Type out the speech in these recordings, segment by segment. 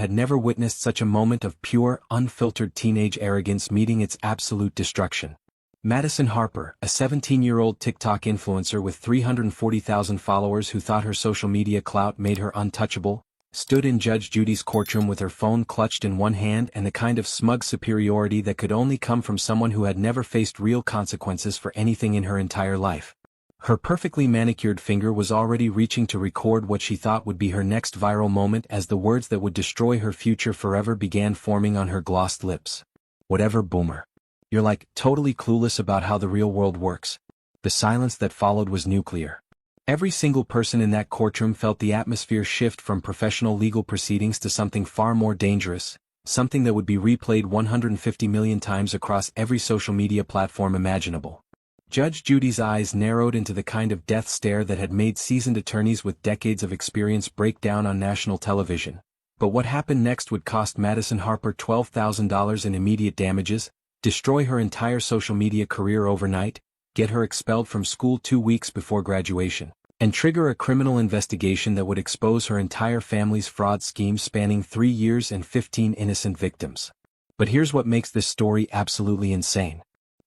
had never witnessed such a moment of pure, unfiltered teenage arrogance meeting its absolute destruction. Madison Harper, a 17-year-old TikTok influencer with 340,000 followers who thought her social media clout made her untouchable, stood in Judge Judy's courtroom with her phone clutched in one hand and the kind of smug superiority that could only come from someone who had never faced real consequences for anything in her entire life. Her perfectly manicured finger was already reaching to record what she thought would be her next viral moment as the words that would destroy her future forever began forming on her glossed lips. Whatever, boomer. You're like, totally clueless about how the real world works. The silence that followed was nuclear. Every single person in that courtroom felt the atmosphere shift from professional legal proceedings to something far more dangerous, something that would be replayed 150 million times across every social media platform imaginable. Judge Judy's eyes narrowed into the kind of death stare that had made seasoned attorneys with decades of experience break down on national television. But what happened next would cost Madison Harper $12,000 in immediate damages, destroy her entire social media career overnight, get her expelled from school 2 weeks before graduation, and trigger a criminal investigation that would expose her entire family's fraud scheme spanning 3 years and 15 innocent victims. But here's what makes this story absolutely insane.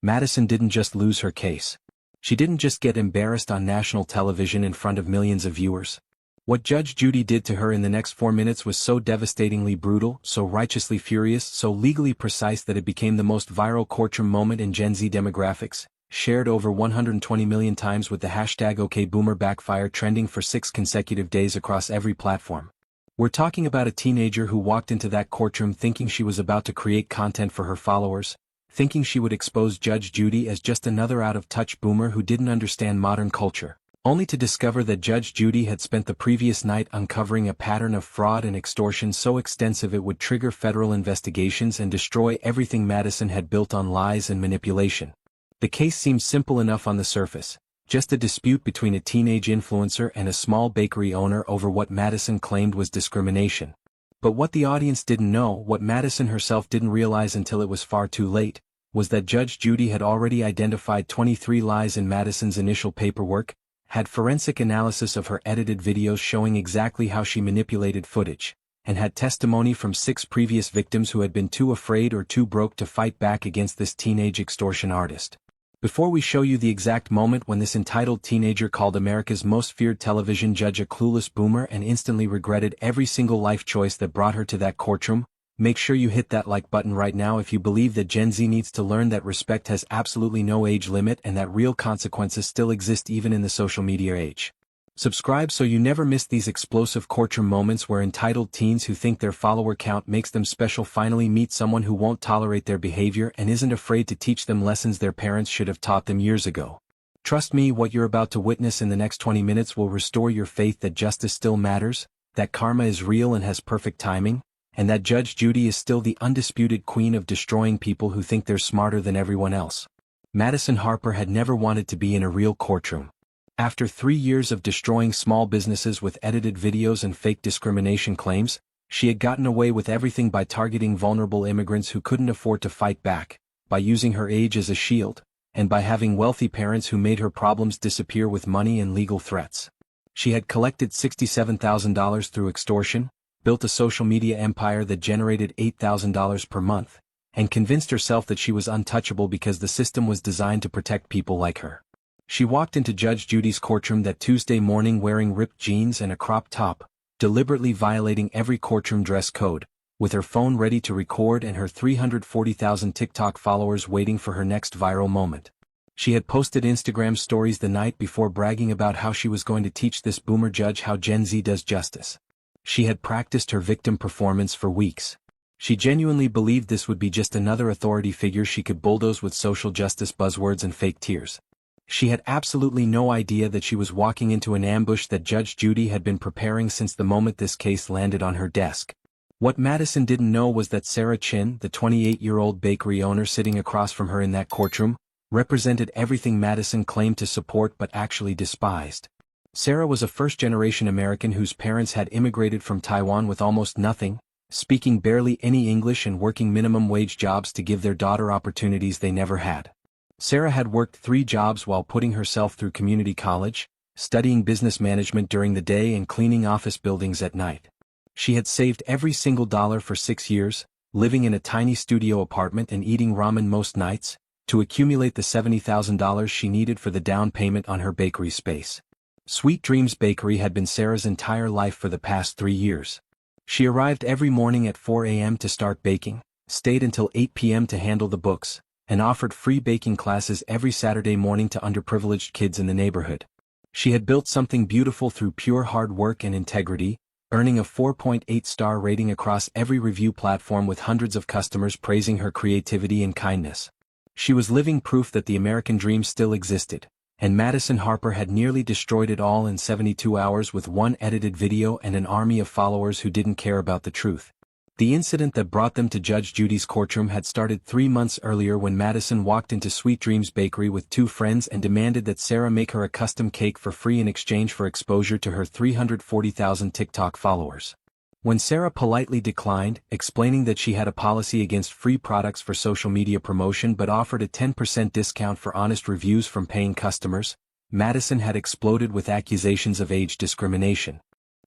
Madison didn't just lose her case. She didn't just get embarrassed on national television in front of millions of viewers. What Judge Judy did to her in the next 4 minutes was so devastatingly brutal, so righteously furious, so legally precise that it became the most viral courtroom moment in Gen Z demographics, shared over 120 million times with the hashtag #OKBoomerBackfire trending for 6 consecutive days across every platform. We're talking about a teenager who walked into that courtroom thinking she was about to create content for her followers, thinking she would expose Judge Judy as just another out-of-touch boomer who didn't understand modern culture, only to discover that Judge Judy had spent the previous night uncovering a pattern of fraud and extortion so extensive it would trigger federal investigations and destroy everything Madison had built on lies and manipulation. The case seemed simple enough on the surface, just a dispute between a teenage influencer and a small bakery owner over what Madison claimed was discrimination. But what the audience didn't know, what Madison herself didn't realize until it was far too late, was that Judge Judy had already identified 23 lies in Madison's initial paperwork, had forensic analysis of her edited videos showing exactly how she manipulated footage, and had testimony from 6 previous victims who had been too afraid or too broke to fight back against this teenage extortion artist. Before we show you the exact moment when this entitled teenager called America's most feared television judge a clueless boomer and instantly regretted every single life choice that brought her to that courtroom, make sure you hit that like button right now if you believe that Gen Z needs to learn that respect has absolutely no age limit and that real consequences still exist even in the social media age. Subscribe so you never miss these explosive courtroom moments where entitled teens who think their follower count makes them special finally meet someone who won't tolerate their behavior and isn't afraid to teach them lessons their parents should have taught them years ago. Trust me, what you're about to witness in the next 20 minutes will restore your faith that justice still matters, that karma is real and has perfect timing, and that Judge Judy is still the undisputed queen of destroying people who think they're smarter than everyone else. Madison Harper had never wanted to be in a real courtroom. After 3 years of destroying small businesses with edited videos and fake discrimination claims, she had gotten away with everything by targeting vulnerable immigrants who couldn't afford to fight back, by using her age as a shield, and by having wealthy parents who made her problems disappear with money and legal threats. She had collected $67,000 through extortion, built a social media empire that generated $8,000 per month, and convinced herself that she was untouchable because the system was designed to protect people like her. She walked into Judge Judy's courtroom that Tuesday morning wearing ripped jeans and a crop top, deliberately violating every courtroom dress code, with her phone ready to record and her 340,000 TikTok followers waiting for her next viral moment. She had posted Instagram stories the night before bragging about how she was going to teach this boomer judge how Gen Z does justice. She had practiced her victim performance for weeks. She genuinely believed this would be just another authority figure she could bulldoze with social justice buzzwords and fake tears. She had absolutely no idea that she was walking into an ambush that Judge Judy had been preparing since the moment this case landed on her desk. What Madison didn't know was that Sarah Chin, the 28-year-old bakery owner sitting across from her in that courtroom, represented everything Madison claimed to support but actually despised. Sarah was a first-generation American whose parents had immigrated from Taiwan with almost nothing, speaking barely any English and working minimum-wage jobs to give their daughter opportunities they never had. Sarah had worked 3 jobs while putting herself through community college, studying business management during the day and cleaning office buildings at night. She had saved every single dollar for 6 years, living in a tiny studio apartment and eating ramen most nights, to accumulate the $70,000 she needed for the down payment on her bakery space. Sweet Dreams Bakery had been Sarah's entire life for the past 3 years. She arrived every morning at 4 a.m. to start baking, stayed until 8 p.m. to handle the books, and offered free baking classes every Saturday morning to underprivileged kids in the neighborhood. She had built something beautiful through pure hard work and integrity, earning a 4.8-star rating across every review platform with hundreds of customers praising her creativity and kindness. She was living proof that the American dream still existed, and Madison Harper had nearly destroyed it all in 72 hours with one edited video and an army of followers who didn't care about the truth. The incident that brought them to Judge Judy's courtroom had started 3 months earlier when Madison walked into Sweet Dreams Bakery with 2 friends and demanded that Sarah make her a custom cake for free in exchange for exposure to her 340,000 TikTok followers. When Sarah politely declined, explaining that she had a policy against free products for social media promotion but offered a 10% discount for honest reviews from paying customers, Madison had exploded with accusations of age discrimination.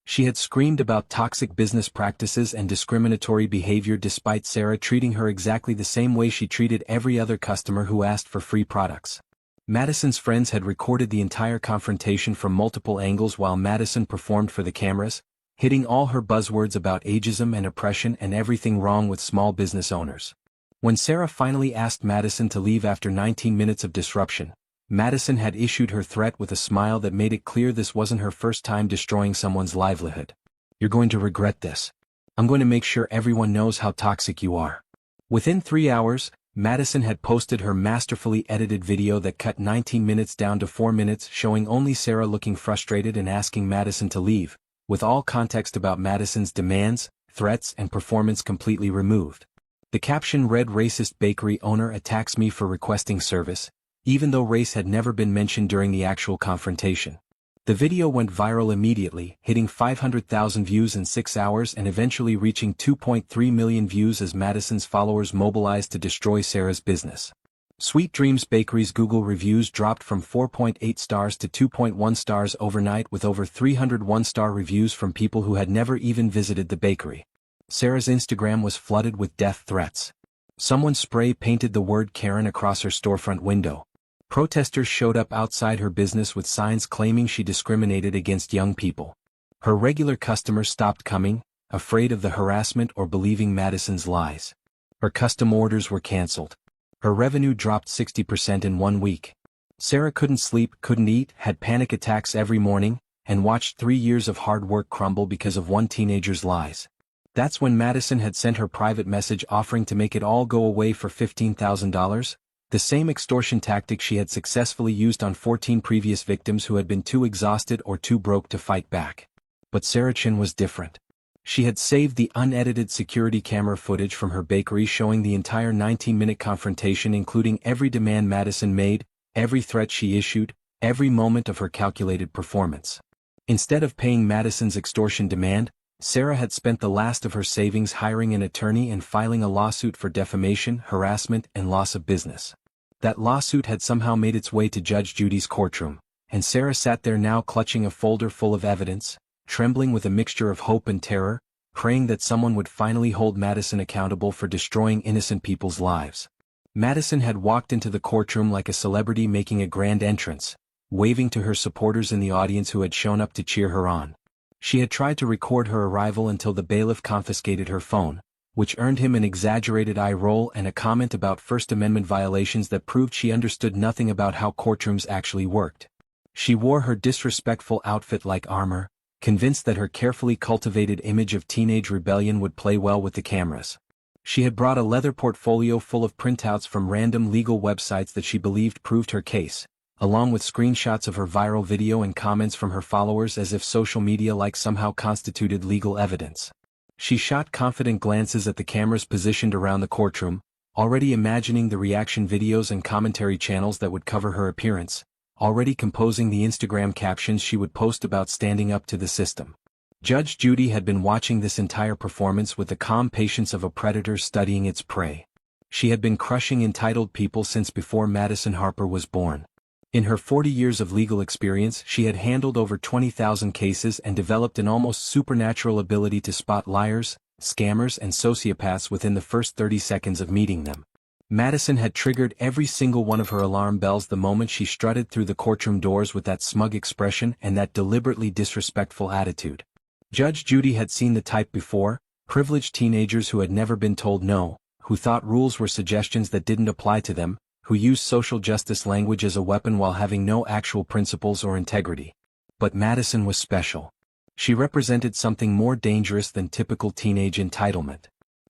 She had screamed about toxic business practices and discriminatory behavior despite Sarah treating her exactly the same way she treated every other customer who asked for free products. Madison's friends had recorded the entire confrontation from multiple angles while Madison performed for the cameras, hitting all her buzzwords about ageism and oppression and everything wrong with small business owners. When Sarah finally asked Madison to leave after 19 minutes of disruption, Madison had issued her threat with a smile that made it clear this wasn't her first time destroying someone's livelihood. "You're going to regret this. I'm going to make sure everyone knows how toxic you are." Within 3 hours, Madison had posted her masterfully edited video that cut 19 minutes down to 4 minutes, showing only Sarah looking frustrated and asking Madison to leave, with all context about Madison's demands, threats, and performance completely removed. The caption read, "Racist bakery owner attacks me for requesting service," even though race had never been mentioned during the actual confrontation. The video went viral immediately, hitting 500,000 views in 6 hours and eventually reaching 2.3 million views as Madison's followers mobilized to destroy Sarah's business. Sweet Dreams Bakery's Google reviews dropped from 4.8 stars to 2.1 stars overnight, with over 300 one-star reviews from people who had never even visited the bakery. Sarah's Instagram was flooded with death threats. Someone spray-painted the word Karen across her storefront window. Protesters showed up outside her business with signs claiming she discriminated against young people. Her regular customers stopped coming, afraid of the harassment or believing Madison's lies. Her custom orders were canceled. Her revenue dropped 60% in 1 week. Sarah couldn't sleep, couldn't eat, had panic attacks every morning, and watched 3 years of hard work crumble because of one teenager's lies. That's when Madison had sent her private message offering to make it all go away for $15,000. The same extortion tactic she had successfully used on 14 previous victims who had been too exhausted or too broke to fight back. But Sarah Chin was different. She had saved the unedited security camera footage from her bakery showing the entire 19-minute confrontation, including every demand Madison made, every threat she issued, every moment of her calculated performance. Instead of paying Madison's extortion demand, Sarah had spent the last of her savings hiring an attorney and filing a lawsuit for defamation, harassment, and loss of business. That lawsuit had somehow made its way to Judge Judy's courtroom, and Sarah sat there now clutching a folder full of evidence, trembling with a mixture of hope and terror, praying that someone would finally hold Madison accountable for destroying innocent people's lives. Madison had walked into the courtroom like a celebrity making a grand entrance, waving to her supporters in the audience who had shown up to cheer her on. She had tried to record her arrival until the bailiff confiscated her phone, which earned him an exaggerated eye roll and a comment about First Amendment violations that proved she understood nothing about how courtrooms actually worked. She wore her disrespectful outfit like armor, convinced that her carefully cultivated image of teenage rebellion would play well with the cameras. She had brought a leather portfolio full of printouts from random legal websites that she believed proved her case, along with screenshots of her viral video and comments from her followers, as if social media somehow constituted legal evidence. She shot confident glances at the cameras positioned around the courtroom, already imagining the reaction videos and commentary channels that would cover her appearance, already composing the Instagram captions she would post about standing up to the system. Judge Judy had been watching this entire performance with the calm patience of a predator studying its prey. She had been crushing entitled people since before Madison Harper was born. In her 40 years of legal experience, she had handled over 20,000 cases and developed an almost supernatural ability to spot liars, scammers and sociopaths within the first 30 seconds of meeting them. Madison had triggered every single one of her alarm bells the moment she strutted through the courtroom doors with that smug expression and that deliberately disrespectful attitude. Judge Judy had seen the type before: privileged teenagers who had never been told no, who thought rules were suggestions that didn't apply to them, who used social justice language as a weapon while having no actual principles or integrity. But Madison was special. She represented something more dangerous than typical teenage entitlement.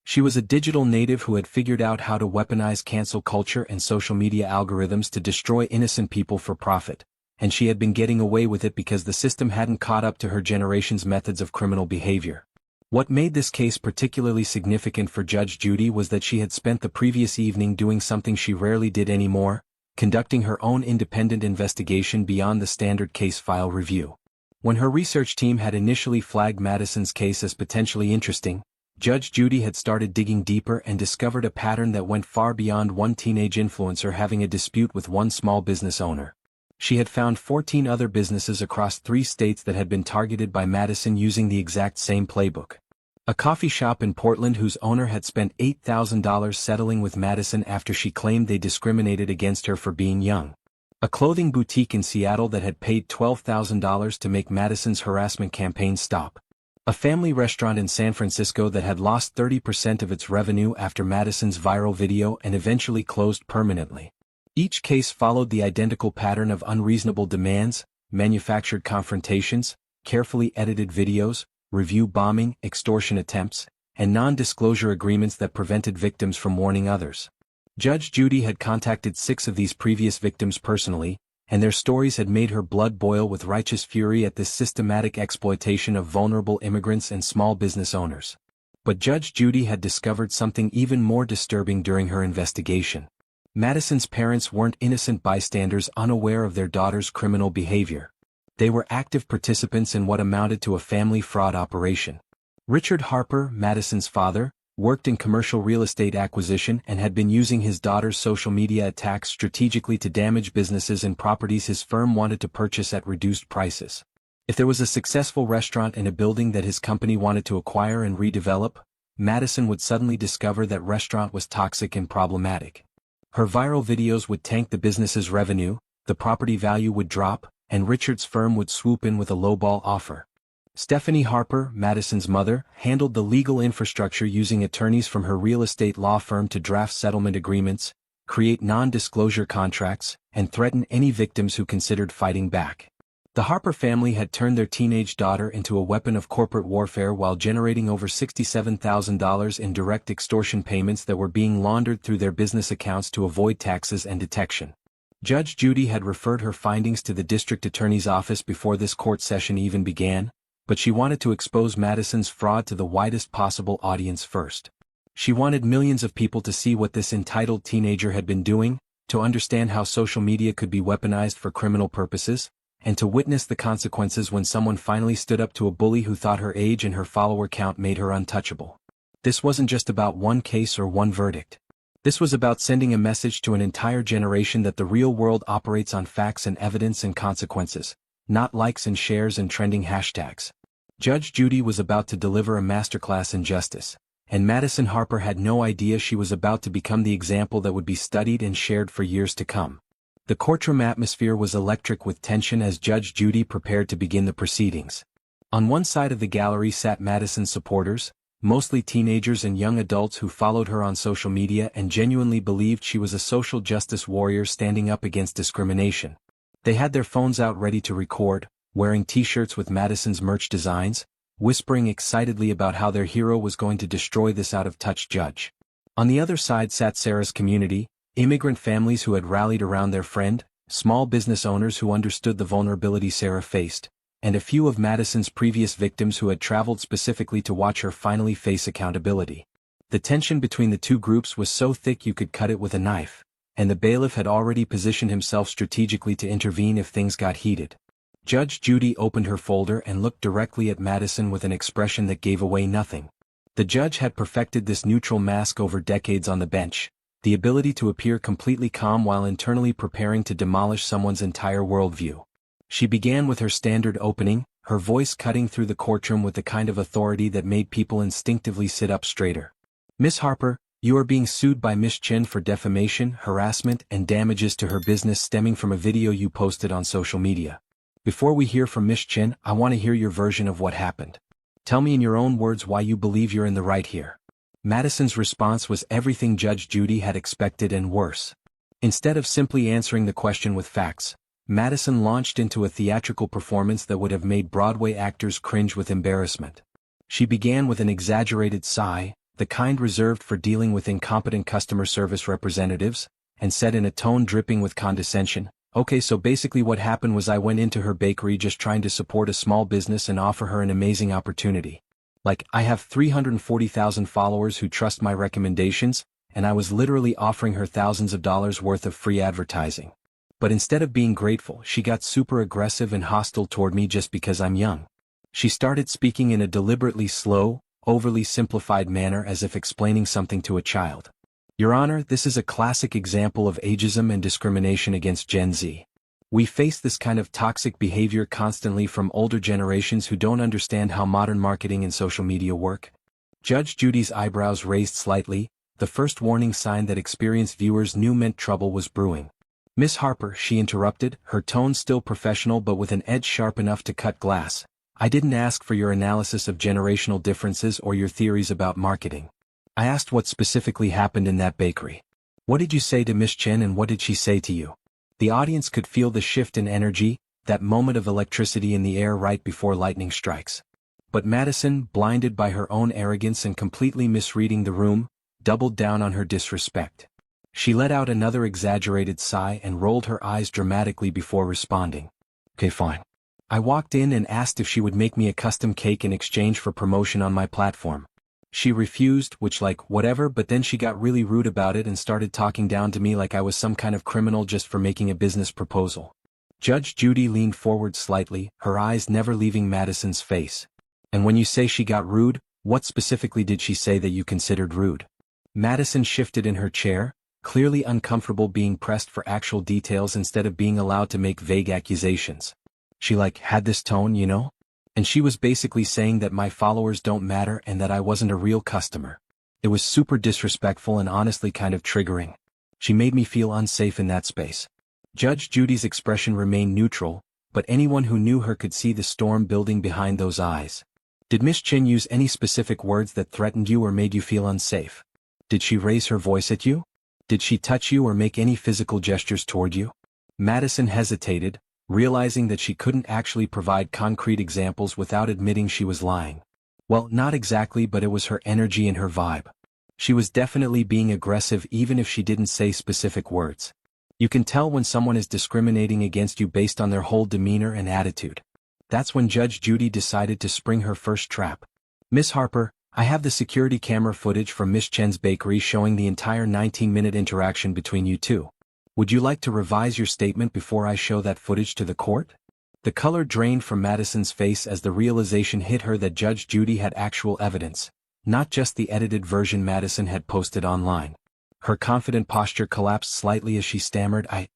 She was a digital native who had figured out how to weaponize cancel culture and social media algorithms to destroy innocent people for profit, and she had been getting away with it because the system hadn't caught up to her generation's methods of criminal behavior. What made this case particularly significant for Judge Judy was that she had spent the previous evening doing something she rarely did anymore: conducting her own independent investigation beyond the standard case file review. When her research team had initially flagged Madison's case as potentially interesting, Judge Judy had started digging deeper and discovered a pattern that went far beyond one teenage influencer having a dispute with one small business owner. She had found 14 other businesses across 3 states that had been targeted by Madison using the exact same playbook. A coffee shop in Portland whose owner had spent $8,000 settling with Madison after she claimed they discriminated against her for being young. A clothing boutique in Seattle that had paid $12,000 to make Madison's harassment campaign stop. A family restaurant in San Francisco that had lost 30% of its revenue after Madison's viral video and eventually closed permanently. Each case followed the identical pattern of unreasonable demands, manufactured confrontations, carefully edited videos, review bombing, extortion attempts, and non-disclosure agreements that prevented victims from warning others. Judge Judy had contacted 6 of these previous victims personally, and their stories had made her blood boil with righteous fury at this systematic exploitation of vulnerable immigrants and small business owners. But Judge Judy had discovered something even more disturbing during her investigation. Madison's parents weren't innocent bystanders unaware of their daughter's criminal behavior. They were active participants in what amounted to a family fraud operation. Richard Harper, Madison's father, worked in commercial real estate acquisition and had been using his daughter's social media attacks strategically to damage businesses and properties his firm wanted to purchase at reduced prices. If there was a successful restaurant in a building that his company wanted to acquire and redevelop, Madison would suddenly discover that restaurant was toxic and problematic. Her viral videos would tank the business's revenue, the property value would drop, and Richard's firm would swoop in with a lowball offer. Stephanie Harper, Madison's mother, handled the legal infrastructure using attorneys from her real estate law firm to draft settlement agreements, create non-disclosure contracts, and threaten any victims who considered fighting back. The Harper family had turned their teenage daughter into a weapon of corporate warfare while generating over $67,000 in direct extortion payments that were being laundered through their business accounts to avoid taxes and detection. Judge Judy had referred her findings to the district attorney's office before this court session even began, but she wanted to expose Madison's fraud to the widest possible audience first. She wanted millions of people to see what this entitled teenager had been doing, to understand how social media could be weaponized for criminal purposes, and to witness the consequences when someone finally stood up to a bully who thought her age and her follower count made her untouchable. This wasn't just about one case or one verdict. This was about sending a message to an entire generation that the real world operates on facts and evidence and consequences, not likes and shares and trending hashtags. Judge Judy was about to deliver a masterclass in justice, and Madison Harper had no idea she was about to become the example that would be studied and shared for years to come. The courtroom atmosphere was electric with tension as Judge Judy prepared to begin the proceedings. On one side of the gallery sat Madison's supporters, mostly teenagers and young adults who followed her on social media and genuinely believed she was a social justice warrior standing up against discrimination. They had their phones out ready to record, wearing t-shirts with Madison's merch designs, whispering excitedly about how their hero was going to destroy this out-of-touch judge. On the other side sat Sarah's community, immigrant families who had rallied around their friend, small business owners who understood the vulnerability Sarah faced, and a few of Madison's previous victims who had traveled specifically to watch her finally face accountability. The tension between the two groups was so thick you could cut it with a knife, and the bailiff had already positioned himself strategically to intervene if things got heated. Judge Judy opened her folder and looked directly at Madison with an expression that gave away nothing. The judge had perfected this neutral mask over decades on the bench, the ability to appear completely calm while internally preparing to demolish someone's entire worldview. She began with her standard opening, her voice cutting through the courtroom with the kind of authority that made people instinctively sit up straighter. "Miss Harper, you are being sued by Miss Chen for defamation, harassment, and damages to her business stemming from a video you posted on social media. Before we hear from Miss Chen, I want to hear your version of what happened. Tell me in your own words why you believe you're in the right here." Madison's response was everything Judge Judy had expected and worse. Instead of simply answering the question with facts, Madison launched into a theatrical performance that would have made Broadway actors cringe with embarrassment. She began with an exaggerated sigh, the kind reserved for dealing with incompetent customer service representatives, and said in a tone dripping with condescension, "Okay, so basically what happened was I went into her bakery just trying to support a small business and offer her an amazing opportunity. Like, I have 340,000 followers who trust my recommendations, and I was literally offering her thousands of dollars worth of free advertising. But instead of being grateful, she got super aggressive and hostile toward me just because I'm young." She started speaking in a deliberately slow, overly simplified manner as if explaining something to a child. "Your Honor, this is a classic example of ageism and discrimination against Gen Z. We face this kind of toxic behavior constantly from older generations who don't understand how modern marketing and social media work." Judge Judy's eyebrows raised slightly, the first warning sign that experienced viewers knew meant trouble was brewing. "Miss Harper," she interrupted, her tone still professional but with an edge sharp enough to cut glass, "I didn't ask for your analysis of generational differences or your theories about marketing. I asked what specifically happened in that bakery. What did you say to Miss Chen and what did she say to you?" The audience could feel the shift in energy, that moment of electricity in the air right before lightning strikes. But Madison, blinded by her own arrogance and completely misreading the room, doubled down on her disrespect. She let out another exaggerated sigh and rolled her eyes dramatically before responding. "Okay, fine. I walked in and asked if she would make me a custom cake in exchange for promotion on my platform. She refused, which like, whatever, but then she got really rude about it and started talking down to me like I was some kind of criminal just for making a business proposal." Judge Judy leaned forward slightly, her eyes never leaving Madison's face. "And when you say she got rude, what specifically did she say that you considered rude?" Madison shifted in her chair, clearly uncomfortable being pressed for actual details instead of being allowed to make vague accusations. "She had this tone, you know? And she was basically saying that my followers don't matter and that I wasn't a real customer. It was super disrespectful and honestly kind of triggering. She made me feel unsafe in that space." Judge Judy's expression remained neutral, but anyone who knew her could see the storm building behind those eyes. "Did Miss Chen use any specific words that threatened you or made you feel unsafe? Did she raise her voice at you? Did she touch you or make any physical gestures toward you?" Madison hesitated, realizing that she couldn't actually provide concrete examples without admitting she was lying. Well, not exactly, but it was her energy and her vibe. She was definitely being aggressive even if she didn't say specific words. You can tell when someone is discriminating against you based on their whole demeanor and attitude. That's when Judge Judy decided to spring her first trap. "Miss Harper, I have the security camera footage from Miss Chen's bakery showing the entire 19-minute interaction between you two. Would you like to revise your statement before I show that footage to the court?" The color drained from Madison's face as the realization hit her that Judge Judy had actual evidence, not just the edited version Madison had posted online. Her confident posture collapsed slightly as she stammered, I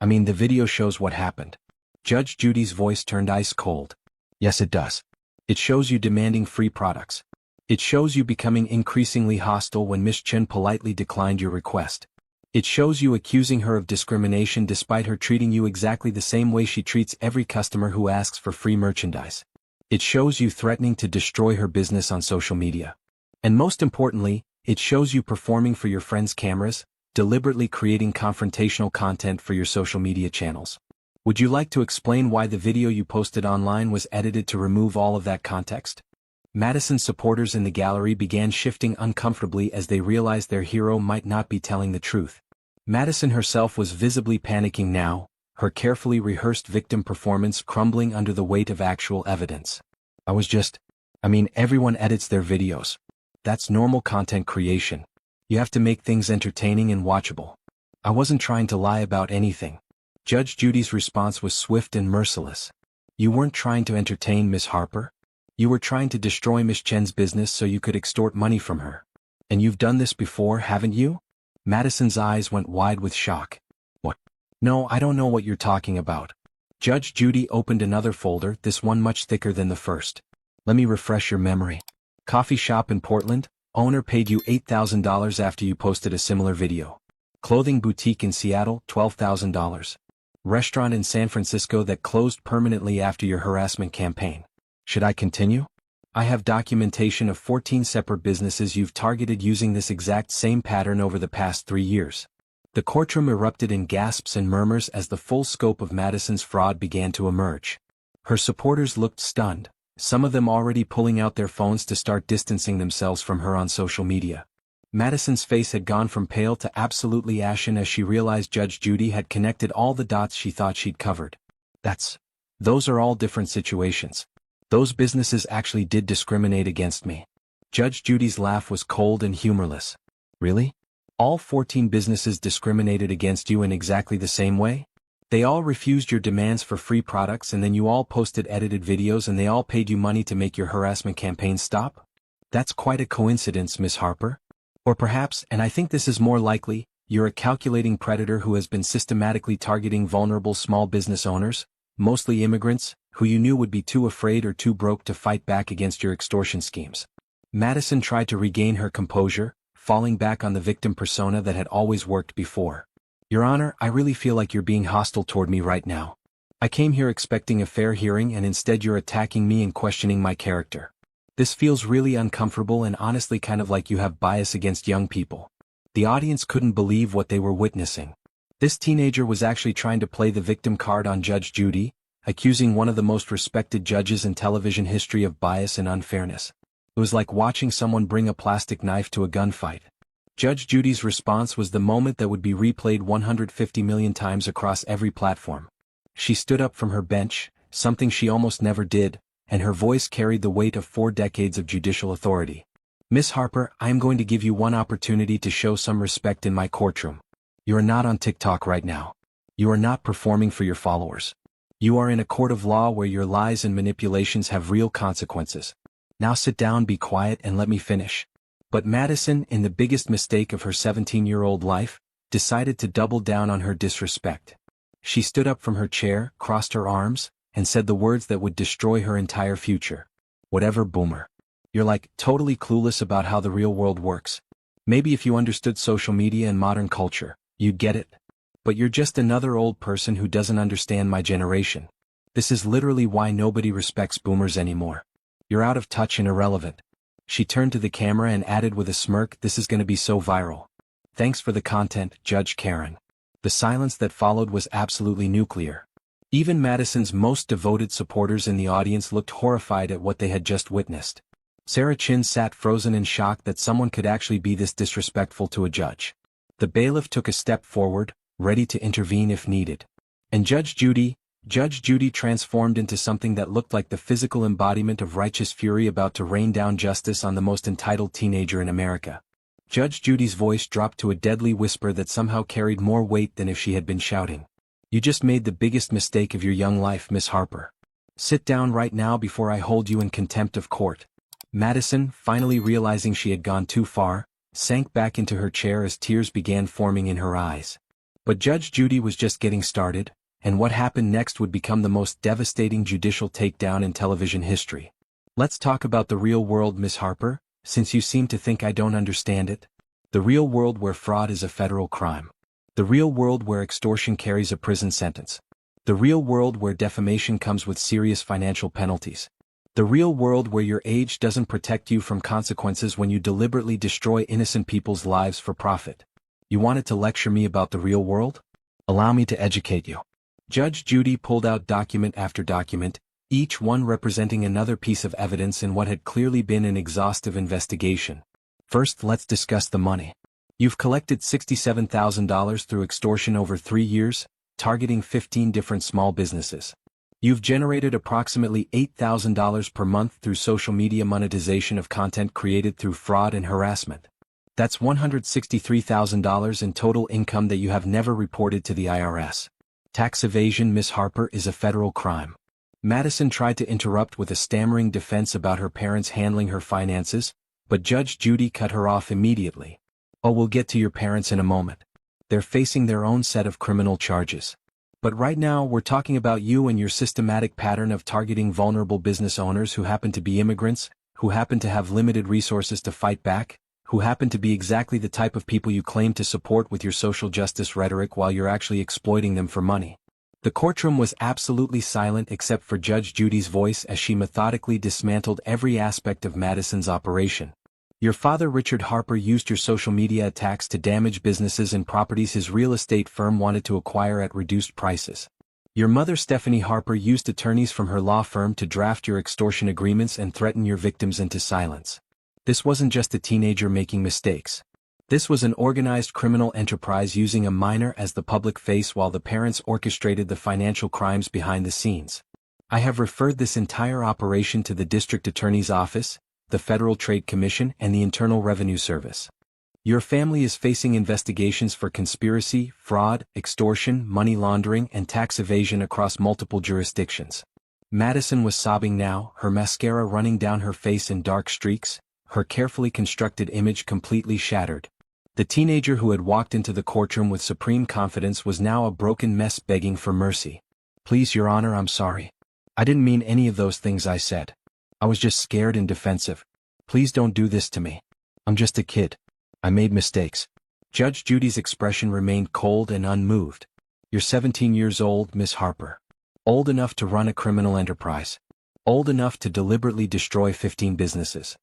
mean the video shows what happened." Judge Judy's voice turned ice cold. "Yes, it does. It shows you demanding free products. It shows you becoming increasingly hostile when Miss Chen politely declined your request. It shows you accusing her of discrimination despite her treating you exactly the same way she treats every customer who asks for free merchandise. It shows you threatening to destroy her business on social media. And most importantly, it shows you performing for your friends' cameras, deliberately creating confrontational content for your social media channels. Would you like to explain why the video you posted online was edited to remove all of that context?" Madison's supporters in the gallery began shifting uncomfortably as they realized their hero might not be telling the truth. Madison herself was visibly panicking now, her carefully rehearsed victim performance crumbling under the weight of actual evidence. Everyone edits their videos. That's normal content creation. You have to make things entertaining and watchable. I wasn't trying to lie about anything." Judge Judy's response was swift and merciless. "You weren't trying to entertain Miss Harper? You were trying to destroy Miss Chen's business so you could extort money from her. And you've done this before, haven't you? Madison's eyes went wide with shock. What? No, I don't know what you're talking about. Judge Judy opened another folder, this one much thicker than the first. Let me refresh your memory. Coffee shop in Portland, owner paid you $8,000 after you posted a similar video. Clothing boutique in Seattle, $12,000. Restaurant in San Francisco that closed permanently after your harassment campaign. Should I continue? I have documentation of 14 separate businesses you've targeted using this exact same pattern over the past 3 years. The courtroom erupted in gasps and murmurs as the full scope of Madison's fraud began to emerge. Her supporters looked stunned, some of them already pulling out their phones to start distancing themselves from her on social media. Madison's face had gone from pale to absolutely ashen as she realized Judge Judy had connected all the dots she thought she'd covered. Those are all different situations. Those businesses actually did discriminate against me. Judge Judy's laugh was cold and humorless. Really? All 14 businesses discriminated against you in exactly the same way? They all refused your demands for free products and then you all posted edited videos and they all paid you money to make your harassment campaign stop? That's quite a coincidence, Miss Harper. Or perhaps, and I think this is more likely, you're a calculating predator who has been systematically targeting vulnerable small business owners, mostly immigrants, who you knew would be too afraid or too broke to fight back against your extortion schemes. Madison tried to regain her composure, falling back on the victim persona that had always worked before. Your Honor, I really feel like you're being hostile toward me right now. I came here expecting a fair hearing and instead you're attacking me and questioning my character. This feels really uncomfortable and honestly kind of like you have bias against young people. The audience couldn't believe what they were witnessing. This teenager was actually trying to play the victim card on Judge Judy, accusing one of the most respected judges in television history of bias and unfairness. It was like watching someone bring a plastic knife to a gunfight. Judge Judy's response was the moment that would be replayed 150 million times across every platform. She stood up from her bench, something she almost never did, and her voice carried the weight of 4 decades of judicial authority. Miss Harper, I am going to give you one opportunity to show some respect in my courtroom. You are not on TikTok right now. You are not performing for your followers. You are in a court of law where your lies and manipulations have real consequences. Now sit down, be quiet, and let me finish. But Madison, in the biggest mistake of her 17-year-old life, decided to double down on her disrespect. She stood up from her chair, crossed her arms, and said the words that would destroy her entire future. Whatever, boomer. You're like, totally clueless about how the real world works. Maybe if you understood social media and modern culture, you'd get it. But you're just another old person who doesn't understand my generation. This is literally why nobody respects boomers anymore. You're out of touch and irrelevant. She turned to the camera and added with a smirk, this is gonna be so viral. Thanks for the content, Judge Karen. The silence that followed was absolutely nuclear. Even Madison's most devoted supporters in the audience looked horrified at what they had just witnessed. Sarah Chin sat frozen in shock that someone could actually be this disrespectful to a judge. The bailiff took a step forward, ready to intervene if needed. And Judge Judy transformed into something that looked like the physical embodiment of righteous fury about to rain down justice on the most entitled teenager in America. Judge Judy's voice dropped to a deadly whisper that somehow carried more weight than if she had been shouting. You just made the biggest mistake of your young life, Miss Harper. Sit down right now before I hold you in contempt of court. Madison, finally realizing she had gone too far, sank back into her chair as tears began forming in her eyes. But Judge Judy was just getting started, and what happened next would become the most devastating judicial takedown in television history. Let's talk about the real world, Miss Harper, since you seem to think I don't understand it. The real world where fraud is a federal crime. The real world where extortion carries a prison sentence. The real world where defamation comes with serious financial penalties. The real world where your age doesn't protect you from consequences when you deliberately destroy innocent people's lives for profit. You wanted to lecture me about the real world? Allow me to educate you. Judge Judy pulled out document after document, each one representing another piece of evidence in what had clearly been an exhaustive investigation. First, let's discuss the money. You've collected $67,000 through extortion over 3 years, targeting 15 different small businesses. You've generated approximately $8,000 per month through social media monetization of content created through fraud and harassment. That's $163,000 in total income that you have never reported to the IRS. Tax evasion, Miss Harper, is a federal crime. Madison tried to interrupt with a stammering defense about her parents handling her finances, but Judge Judy cut her off immediately. Oh, we'll get to your parents in a moment. They're facing their own set of criminal charges. But right now we're talking about you and your systematic pattern of targeting vulnerable business owners who happen to be immigrants, who happen to have limited resources to fight back, who happen to be exactly the type of people you claim to support with your social justice rhetoric while you're actually exploiting them for money. The courtroom was absolutely silent except for Judge Judy's voice as she methodically dismantled every aspect of Madison's operation. Your father Richard Harper used your social media attacks to damage businesses and properties his real estate firm wanted to acquire at reduced prices. Your mother Stephanie Harper used attorneys from her law firm to draft your extortion agreements and threaten your victims into silence. This wasn't just a teenager making mistakes. This was an organized criminal enterprise using a minor as the public face while the parents orchestrated the financial crimes behind the scenes. I have referred this entire operation to the District Attorney's Office, the Federal Trade Commission, and the Internal Revenue Service. Your family is facing investigations for conspiracy, fraud, extortion, money laundering, and tax evasion across multiple jurisdictions. Madison was sobbing now, her mascara running down her face in dark streaks, her carefully constructed image completely shattered. The teenager who had walked into the courtroom with supreme confidence was now a broken mess begging for mercy. Please, Your Honor, I'm sorry. I didn't mean any of those things I said. I was just scared and defensive. Please don't do this to me. I'm just a kid. I made mistakes. Judge Judy's expression remained cold and unmoved. You're 17 years old, Miss Harper. Old enough to run a criminal enterprise. Old enough to deliberately destroy 15 businesses.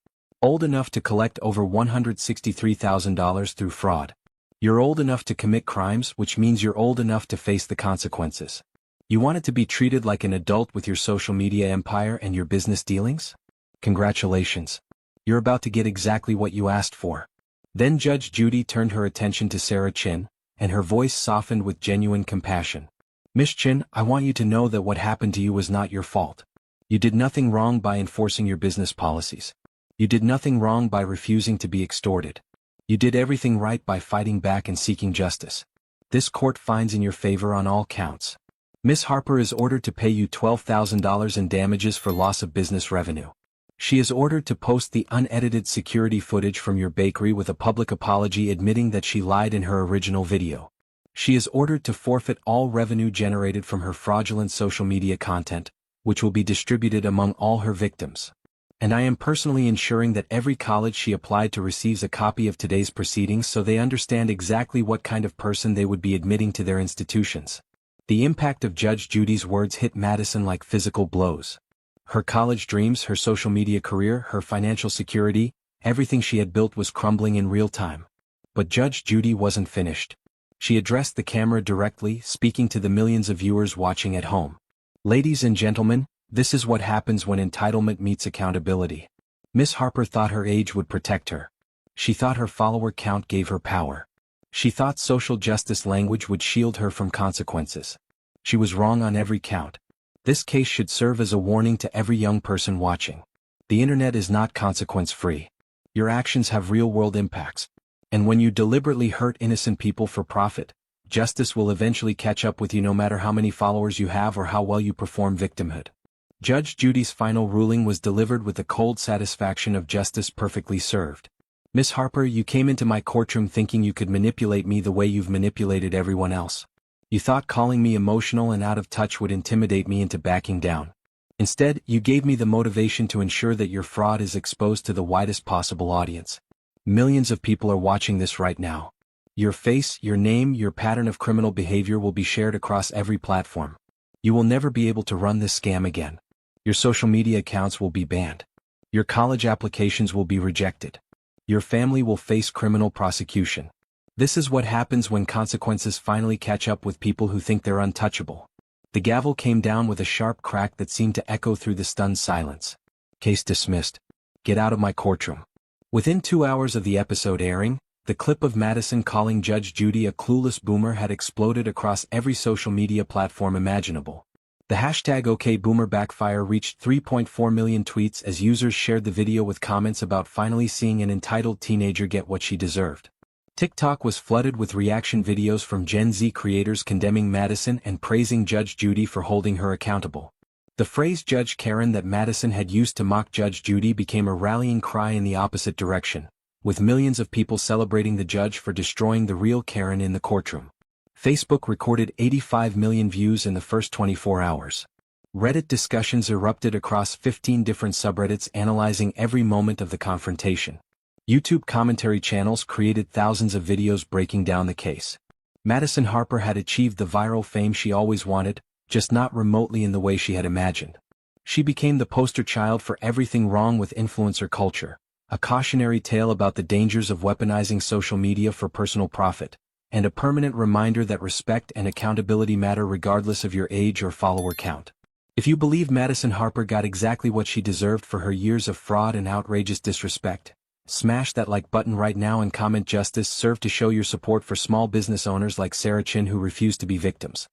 Old enough to collect over $163,000 through fraud. You're old enough to commit crimes, which means you're old enough to face the consequences. You wanted to be treated like an adult with your social media empire and your business dealings? Congratulations. You're about to get exactly what you asked for. Then Judge Judy turned her attention to Sarah Chin, and her voice softened with genuine compassion. Miss Chin, I want you to know that what happened to you was not your fault. You did nothing wrong by enforcing your business policies. You did nothing wrong by refusing to be extorted. You did everything right by fighting back and seeking justice. This court finds in your favor on all counts. Miss Harper is ordered to pay you $12,000 in damages for loss of business revenue. She is ordered to post the unedited security footage from your bakery with a public apology admitting that she lied in her original video. She is ordered to forfeit all revenue generated from her fraudulent social media content, which will be distributed among all her victims. And I am personally ensuring that every college she applied to receives a copy of today's proceedings so they understand exactly what kind of person they would be admitting to their institutions. The impact of Judge Judy's words hit Madison like physical blows. Her college dreams, her social media career, her financial security, everything she had built was crumbling in real time. But Judge Judy wasn't finished. She addressed the camera directly, speaking to the millions of viewers watching at home. Ladies and gentlemen, this is what happens when entitlement meets accountability. Miss Harper thought her age would protect her. She thought her follower count gave her power. She thought social justice language would shield her from consequences. She was wrong on every count. This case should serve as a warning to every young person watching. The internet is not consequence-free. Your actions have real-world impacts. And when you deliberately hurt innocent people for profit, justice will eventually catch up with you no matter how many followers you have or how well you perform victimhood. Judge Judy's final ruling was delivered with the cold satisfaction of justice perfectly served. Miss Harper, you came into my courtroom thinking you could manipulate me the way you've manipulated everyone else. You thought calling me emotional and out of touch would intimidate me into backing down. Instead, you gave me the motivation to ensure that your fraud is exposed to the widest possible audience. Millions of people are watching this right now. Your face, your name, your pattern of criminal behavior will be shared across every platform. You will never be able to run this scam again. Your social media accounts will be banned. Your college applications will be rejected. Your family will face criminal prosecution. This is what happens when consequences finally catch up with people who think they're untouchable. The gavel came down with a sharp crack that seemed to echo through the stunned silence. Case dismissed. Get out of my courtroom. Within 2 hours of the episode airing, the clip of Madison calling Judge Judy a clueless boomer had exploded across every social media platform imaginable. The hashtag OKBoomer backfire reached 3.4 million tweets as users shared the video with comments about finally seeing an entitled teenager get what she deserved. TikTok was flooded with reaction videos from Gen Z creators condemning Madison and praising Judge Judy for holding her accountable. The phrase Judge Karen that Madison had used to mock Judge Judy became a rallying cry in the opposite direction. with millions of people celebrating the judge for destroying the real Karen in the courtroom. Facebook recorded 85 million views in the first 24 hours. Reddit discussions erupted across 15 different subreddits analyzing every moment of the confrontation. YouTube commentary channels created thousands of videos breaking down the case. Madison Harper had achieved the viral fame she always wanted, just not remotely in the way she had imagined. She became the poster child for everything wrong with influencer culture, a cautionary tale about the dangers of weaponizing social media for personal profit, and a permanent reminder that respect and accountability matter regardless of your age or follower count. If you believe Madison Harper got exactly what she deserved for her years of fraud and outrageous disrespect, smash that like button right now and comment justice served to show your support for small business owners like Sarah Chin who refuse to be victims.